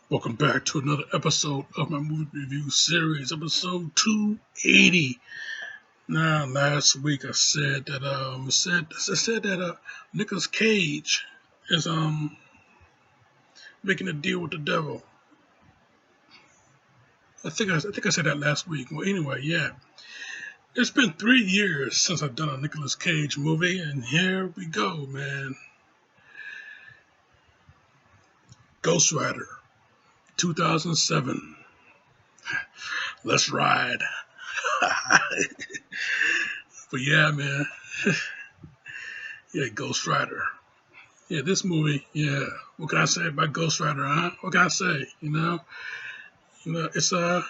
Welcome back to another episode of my movie review series, episode 280. Now, last week I said that Nicolas Cage is making a deal with the devil. I think I said that last week. Well, anyway, yeah, it's been 3 years since I've done a Nicolas Cage movie, and here we go, man. Ghost Rider, 2007. Let's ride. But yeah, man. Yeah, Ghost Rider. Yeah, this movie, yeah. What can I say about Ghost Rider, huh? What can I say? It's to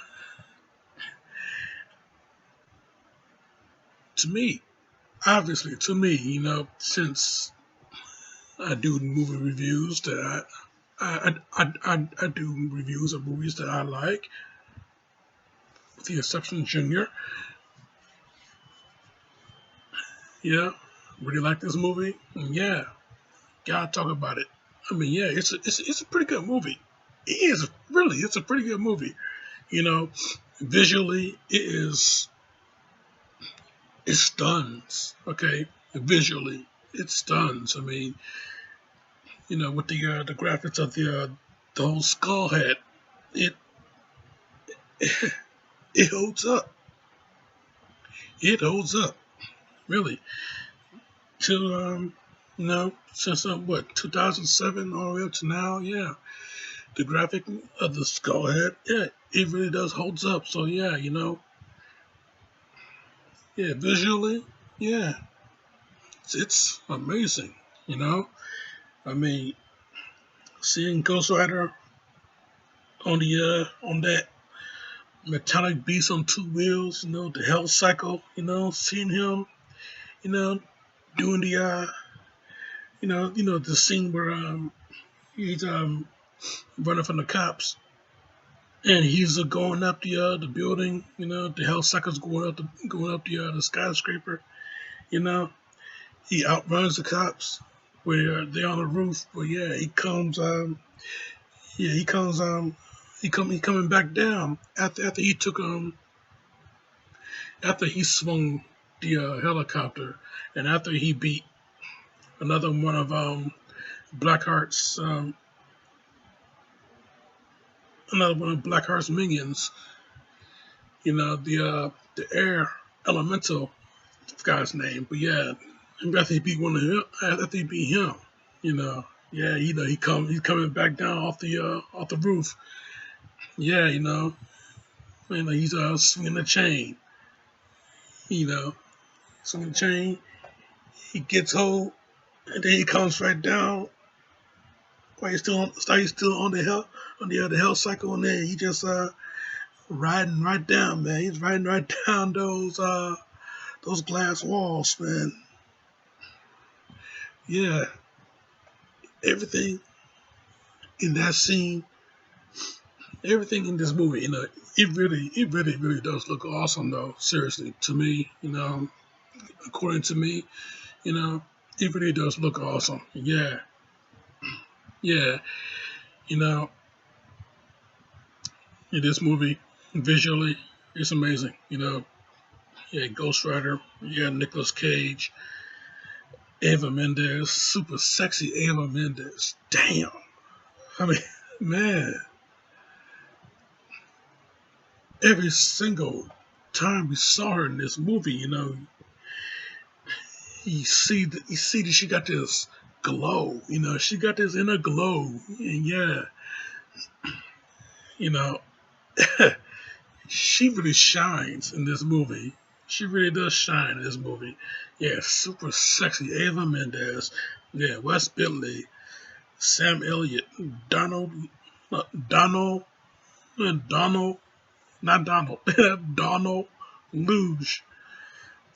me, obviously to me, since I do movie reviews that I do reviews of movies that I like, with the exception of Junior. Yeah, really like this movie. And yeah, gotta talk about it. I mean, yeah, it's a pretty good movie. It's a pretty good movie. Visually, it stuns. Okay, visually, it stuns. I mean, with the graphics of the whole skull head, it it holds up. It holds up, really. To since what 2007 all the way up to now, yeah. The graphic of the skull head, yeah, it really does holds up. So yeah, yeah, visually, yeah, it's amazing. You know, I mean, seeing Ghost Rider on that metallic beast on two wheels, the Hell Cycle, seeing him, you know, doing the the scene where he's running from the cops and he's going up the building, the Hell Cycle's going up the skyscraper, you know, he outruns the cops where they're on the roof, but yeah, he comes he coming back down after he took after he swung the helicopter, and after he beat another one of Blackheart's minions, the air elemental, I forgot his name, but yeah, after he beat him, yeah, he's coming back down off the roof, yeah, he's swinging the chain, you know, swinging the chain, he gets hold, and then he comes right down while he's still on the hell cycle, and then he just riding right down, man. He's riding right down those glass walls, man. Yeah, everything in that scene, everything in this movie, it really does look awesome, though. Seriously, to me, according to me, you know, it really does look awesome. Yeah, yeah, you know, in this movie, visually, it's amazing. Yeah, Ghost Rider, yeah, Nicolas Cage, Eva Mendes, super sexy Eva Mendes. Damn. I mean, man, every single time we saw her in this movie, you see that she got this glow. She got this inner glow, and yeah, you know, she really shines in this movie. She really does shine in this movie. Yeah, super sexy Eva Mendes. Yeah, Wes Bentley, Sam Elliott, Donald, Donald, Donald, not Donald, Donald Luge,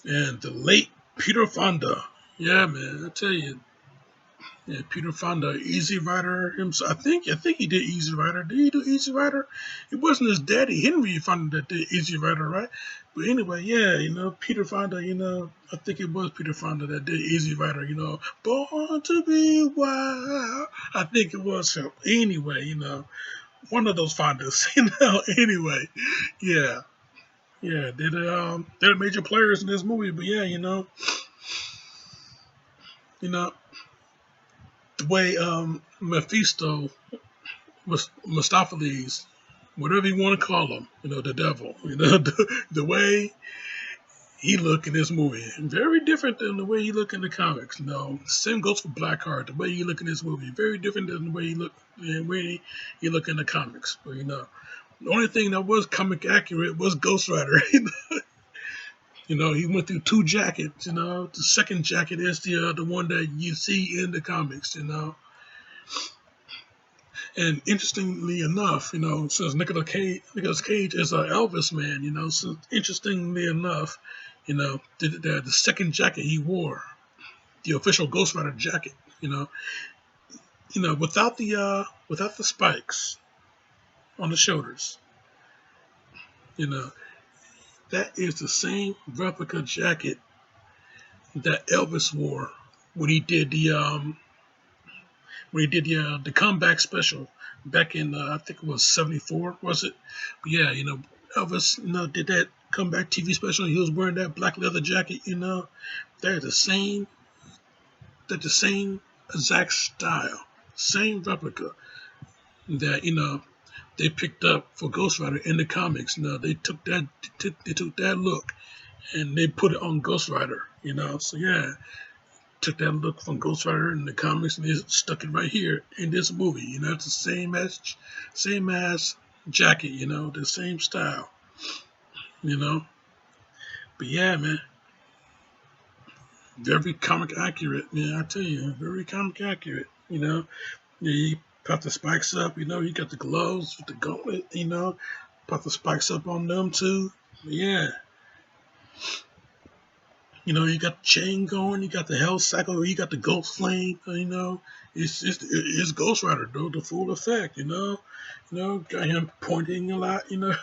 and the late Peter Fonda. Yeah, man, I tell you, yeah, Peter Fonda, Easy Rider himself. I think he did Easy Rider. Did he do Easy Rider? It wasn't his daddy Henry Fonda that did Easy Rider, right? But anyway, yeah, Peter Fonda. I think it was Peter Fonda that did Easy Rider. Born to be wild. I think it was him. Anyway, one of those Fondas. Anyway, yeah, yeah, they're major players in this movie. But yeah, you know the way Mephisto was Mistopheles, whatever you want to call him, the devil, the way he look in this movie, very different than the way he look in the comics. Same goes for Blackheart. The way he look in this movie, very different than the way he look in the comics. But the only thing that was comic accurate was Ghost Rider. He went through two jackets. The second jacket is the one that you see in the comics. And interestingly enough, since Nicolas Cage is an Elvis man, so interestingly enough, the second jacket he wore, the official Ghost Rider jacket, without the spikes on the shoulders, you know, that is the same replica jacket that Elvis wore when he did the comeback special back in I think it was '74, was it? But yeah, Elvis did that comeback TV special. He was wearing that black leather jacket. They're the same. They're the same exact style, same replica that they picked up for Ghost Rider in the comics. They took that look and they put it on Ghost Rider. So yeah, took that look from Ghost Rider in the comics and they stuck it right here in this movie. It's the same as jacket. The same style. But yeah, man, very comic accurate, man. I tell you, very comic accurate. You put the spikes up. You got the gloves with the gauntlet. Put the spikes up on them too. But yeah. You got the chain going, you got the hell cycle, you got the ghost flame, it's Ghost Rider, though, the full effect, got him pointing a lot, you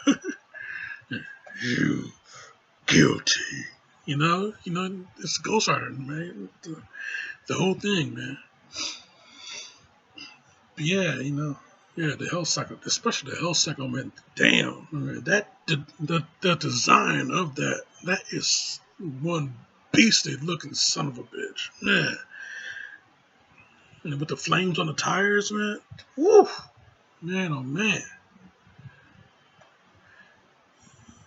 guilty, it's Ghost Rider, man, the whole thing, man. But yeah, yeah, the hell cycle, especially the hell cycle, man, damn, man, the design of that is one beastly looking son of a bitch, man. And with the flames on the tires, man. Woo! Man, oh man.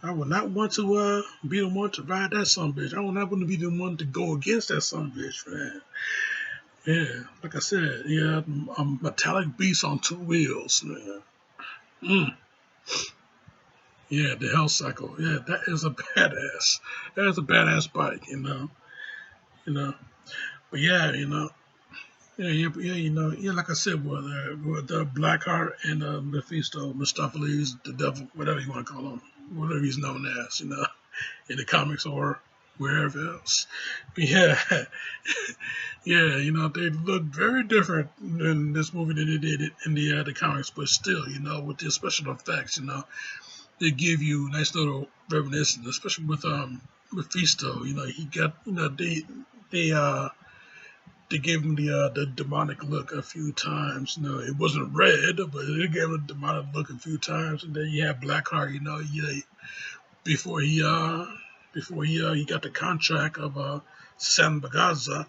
I would not want to be the one to ride that son of a bitch. I would not want to be the one to go against that son of a bitch, man. Yeah, like I said, yeah, a metallic beast on two wheels, man. Yeah, the hell cycle. Yeah, that is a badass. That is a badass bike, But yeah, yeah, like I said, with the Blackheart and Mephisto, Mistopheles, the devil, whatever you want to call him, whatever he's known as, in the comics or wherever else. But yeah, yeah, they look very different in this movie than they did it in the comics, but still, with the special effects, they give you nice little reminiscence, especially with Mephisto. He got, they gave him the demonic look a few times. It wasn't red, but they gave him a demonic look a few times. And then you have Blackheart. Before he got the contract of San Bagaza.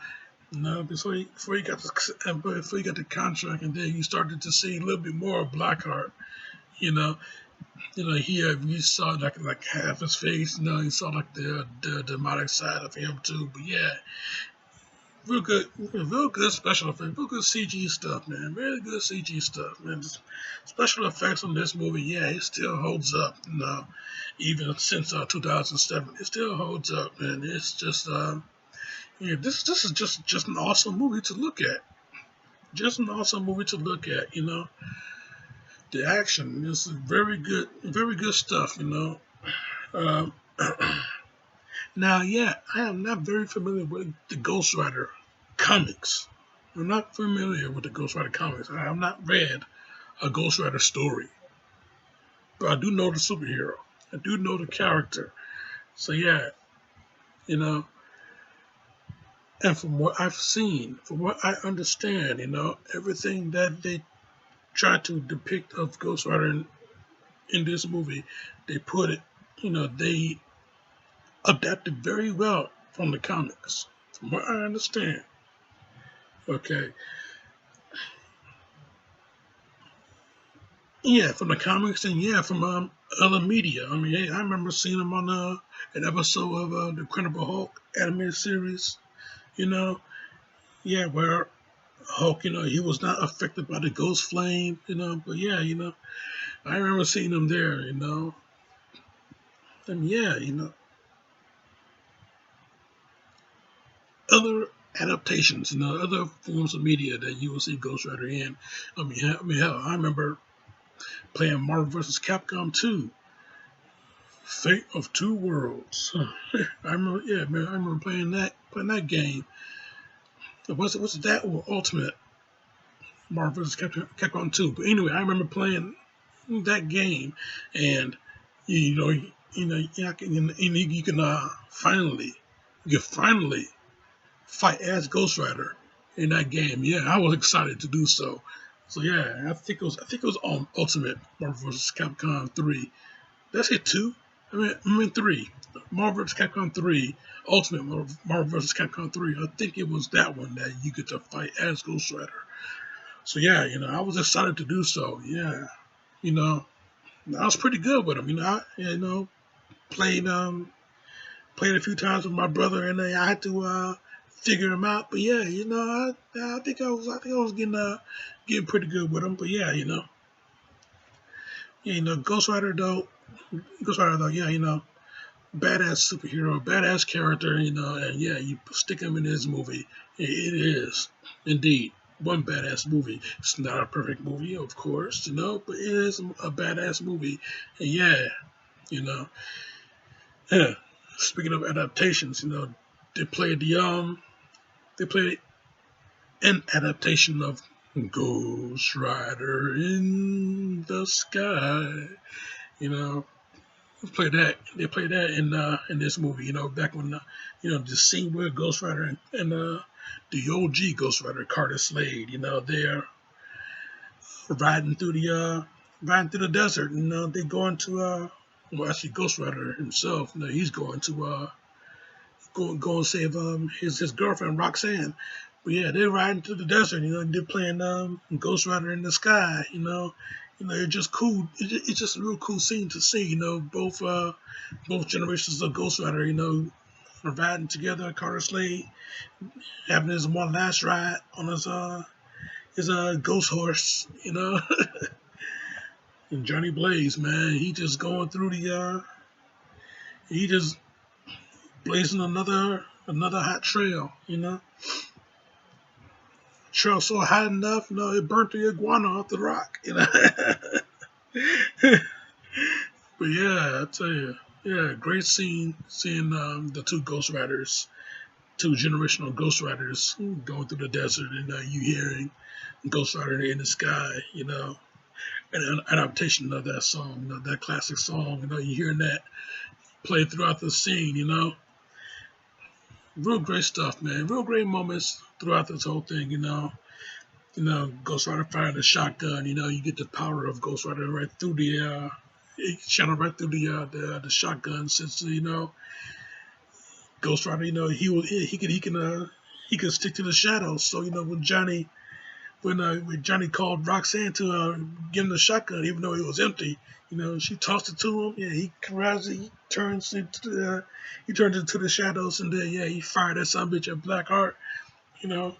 Before he got the contract, and then you started to see a little bit more of Blackheart. You saw like half his face. You saw like the demonic side of him too. But yeah. Real good special effects, real good CG stuff, man. Really good CG stuff, man. Special effects on this movie, yeah, it still holds up. Even since 2007, it still holds up, man. It's just, yeah, this is just an awesome movie to look at. Just an awesome movie to look at. The action is very good stuff. Um, Now, yeah, I am not very familiar with the Ghost Rider comics. I'm not familiar with the Ghost Rider comics. I have not read a Ghost Rider story. But I do know the superhero. I do know the character. So, yeah, and from what I've seen, from what I understand, everything that tried to depict of Ghost Rider in this movie, they put it, they adapted very well from the comics, from what I understand. Okay, yeah, from the comics and yeah, from other media. I mean, hey, I remember seeing them on an episode of the Incredible Hulk animated series. You know, yeah, where Hulk, he was not affected by the ghost flame. But yeah, I remember seeing him there. And yeah, other adaptations, other forms of media that you will see Ghost Rider in. Hell, I remember playing Marvel vs. Capcom 2, Fate of Two Worlds. I remember, yeah, man, I remember playing that game. What's that or Ultimate Marvel vs. Capcom 2? But anyway, I remember playing that game, and you can finally fight as Ghost Rider in that game. Yeah, I was excited to do so. So yeah, I think it was on Ultimate Marvel vs. Capcom 3. That's it two. I mean 3. Marvel vs. Capcom 3, Ultimate Marvel vs. Capcom 3. I think it was that one that you get to fight as Ghost Rider. So yeah, I was excited to do so. Yeah, you know, I was pretty good with him. Played played a few times with my brother, and I had to figure him out. But yeah, I think I was getting pretty good with him. But yeah, Ghost Rider though, yeah, badass superhero, badass character, and yeah, you stick him in this movie. It is indeed one badass movie. It's not a perfect movie, of course, but it is a badass movie. And yeah, you know, yeah. Speaking of adaptations, they played they played an adaptation of Ghost Rider in the Sky. You know, They played that in this movie. Back when the scene where Ghost Rider and the OG Ghost Rider Carter Slade. They're riding through the desert. They going to well, actually Ghost Rider himself. He's going to go and save his girlfriend Roxanne. But yeah, they're riding through the desert. They're playing Ghost Rider in the Sky. It's just cool. It's just a real cool scene to see. Both generations of Ghost Rider. Are riding together. Carter Slade having his one last ride on his ghost horse. And Johnny Blaze, man, he just going through he just blazing another hot trail. Trail so hot enough, it burnt the iguana off the rock. But yeah, I tell you, yeah, great scene seeing the two Ghost Riders, two generational Ghost Riders going through the desert, and you hearing Ghost Rider in the Sky, an adaptation of that song, that classic song, you hearing that play throughout the scene, real great stuff, man, real great moments throughout this whole thing, Ghost Rider firing the shotgun, you get the power of Ghost Rider right through the channel right through the shotgun since Ghost Rider, he can stick to the shadows. So when Johnny called Roxanne to give him the shotgun, even though it was empty, she tossed it to him. Yeah, he grabs it, he turns into the shadows, and then yeah, he fired that son of a bitch at Blackheart. You know,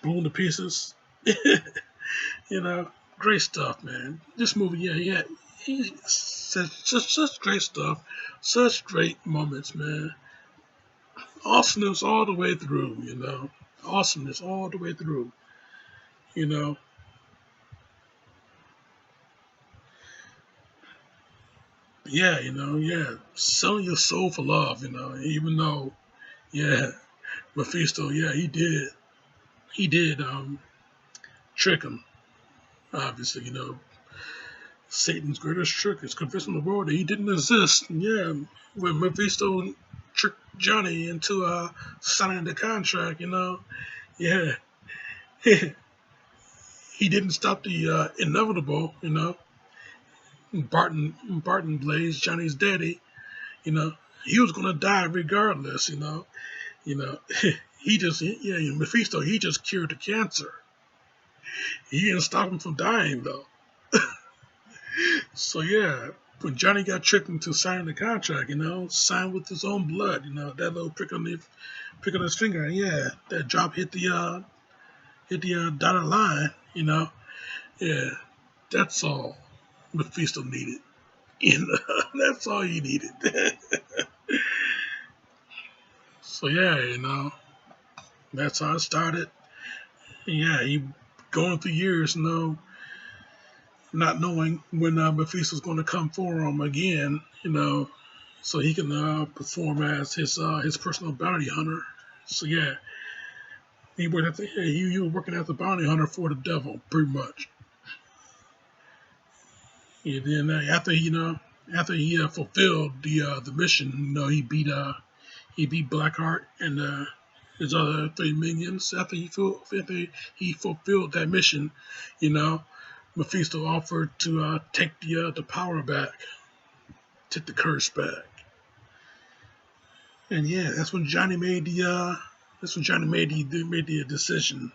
blown to pieces. Great stuff, man. This movie, yeah, he said such great stuff, such great moments, man. Awesomeness all the way through, awesomeness all the way through, you know. Yeah, yeah, selling your soul for love, even though, yeah, Mephisto, yeah, he did trick him. Obviously, Satan's greatest trick is convincing the world that he didn't exist. And yeah, when Mephisto tricked Johnny into signing the contract, yeah, he didn't stop the inevitable. Barton Blaze, Johnny's daddy. You know, he was gonna die regardless. You know, Mephisto. He just cured the cancer. He didn't stop him from dying though. So yeah, when Johnny got tricked into signing the contract, signed with his own blood, that little prick on his finger, and yeah, that drop hit the dotted line, yeah, that's all Mephisto needed. That's all he needed. So yeah, that's how it started. And yeah, he going through years, not knowing when Mephisto's going to come for him again, so he can perform as his personal bounty hunter. So yeah, he was working as a bounty hunter for the devil, pretty much. And then after he fulfilled the mission, he beat Blackheart and his other three minions. After he fulfilled that mission, you know, Mephisto offered to take the power back, take the curse back. And yeah, that's when Johnny made the decision.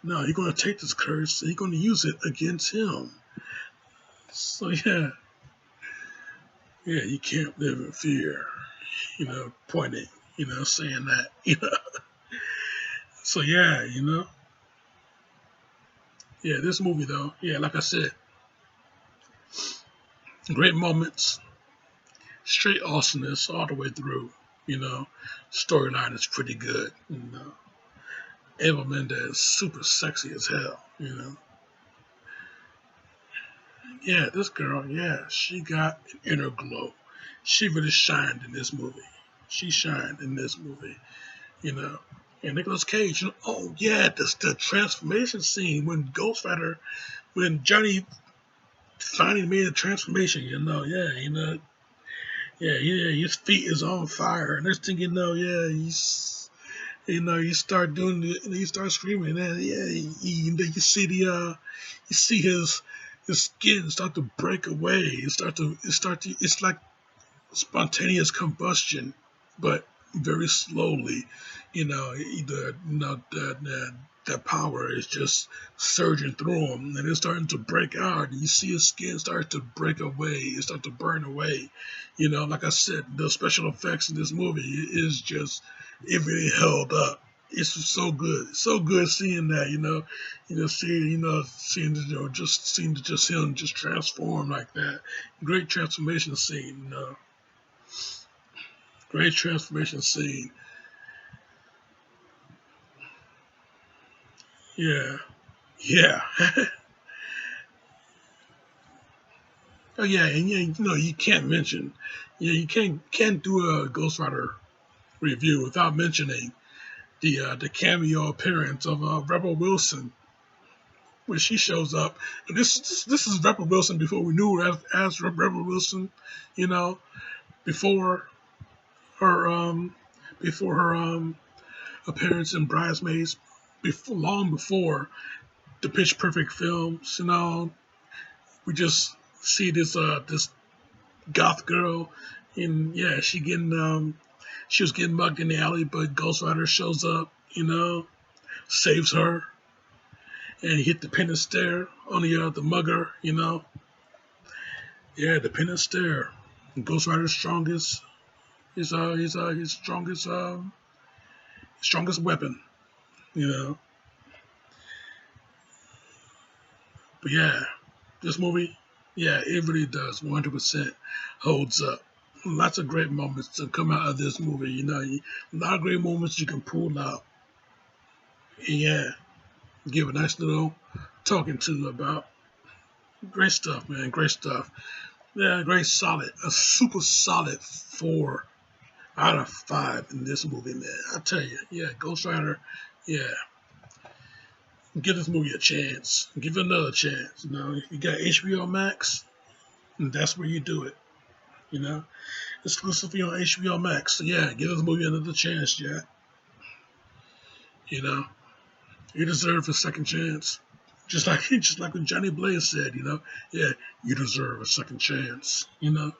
No, he's gonna take this curse and he's gonna use it against him. So yeah, you can't live in fear. Pointing, saying that. So yeah, this movie though, yeah, like I said, great moments, straight awesomeness all the way through. Storyline is pretty good. Eva Mendes, super sexy as hell. Yeah, this girl, yeah, she got an inner glow. She really shined in this movie. She shined in this movie, you know. And Nicolas Cage, oh yeah, the transformation scene when Johnny finally made a transformation, his feet is on fire. And next thing you know, yeah, you start doing it, and you start screaming, and yeah, you see his skin start to break away. It's like spontaneous combustion, but very slowly. That power is just surging through him, and it's starting to break out. And you see his skin start to break away, it start to burn away. Like I said, the special effects in this movie is just it really held up. It's so good, so good seeing that. Seeing him just transform like that. Great transformation scene. Great transformation scene. Yeah. Yeah. Oh yeah, and yeah, you can't mention, you can't do a Ghost Rider review without mentioning the cameo appearance of Rebel Wilson when she shows up. And this is Rebel Wilson before we knew her as Rebel Wilson, you know, before her appearance in Bridesmaids, long before the Pitch Perfect films. We just see this goth girl, and yeah, she was getting mugged in the alley, but Ghost Rider shows up, saves her, and he hit the pin and stare on the mugger. Yeah, the pin and stare. Ghost Rider's strongest, his strongest weapon. You know, but yeah, this movie, yeah, it really does 100% holds up. Lots of great moments to come out of this movie. A lot of great moments you can pull out. And yeah, give a nice little talking to about. Great stuff, man. Great stuff. Yeah, great solid. A super solid 4 out of 5 in this movie, man. I tell you, yeah, Ghost Rider, yeah. Give this movie a chance. Give it another chance. You got HBO Max, and that's where you do it. Exclusively on HBO Max. So yeah, give this movie another chance, Jack. You deserve a second chance. Just like what Johnny Blaze said, yeah, you deserve a second chance. Yeah,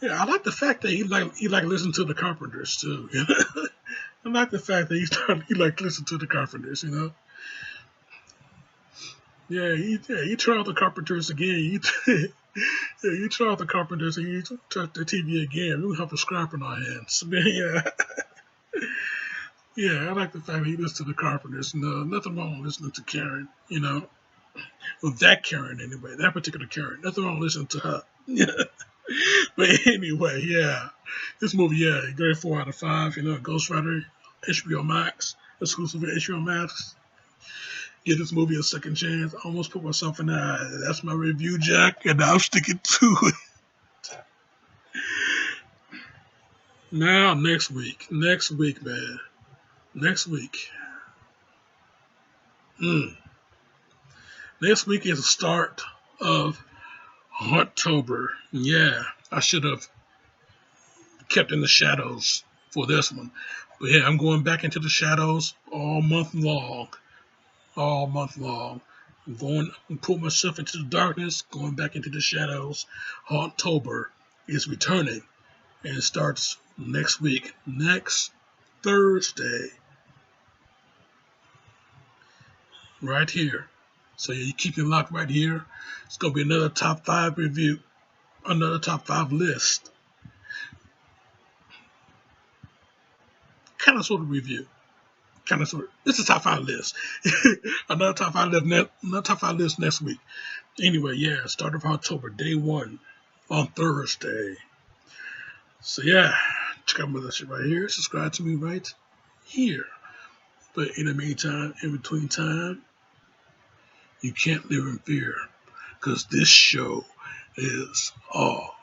I like the fact that he listened to the Carpenters too. I like the fact that he like listened to the Carpenters. Yeah, he turned off the Carpenters again. Yeah, you turn off the Carpenters and you turn the TV again. We'll have a scrap in our hands. Yeah, yeah, I like the fact that he listens to the Carpenters. No, nothing wrong with listening to Karen. Well, that Karen anyway, that particular Karen. Nothing wrong with listening to her. Yeah. But anyway, yeah. This movie, yeah, grade 4 out of 5, Ghost Rider, HBO Max, exclusive to HBO Max. Give this movie a second chance. I almost put myself in that. That's my review, Jack, and I'm sticking to it. Now, next week, man. Next week. Mm. Next week is the start of October. Yeah, I should have kept in the shadows for this one. But yeah, I'm going back into the shadows all month long. All month long. I'm putting myself into the darkness, going back into the shadows. October is returning, and it starts next week, next Thursday, right here. So yeah, you keep your lock right here. It's gonna be another top 5 review, another top 5 list, kind of sort of review. Kind of sort of. It's a top 5 list. Another top 5 list. Another top 5 list next week. Anyway, yeah, start of October, day 1 on Thursday. So yeah, check out my shit right here. Subscribe to me right here. But in the meantime, in between time, you can't live in fear, because this show is all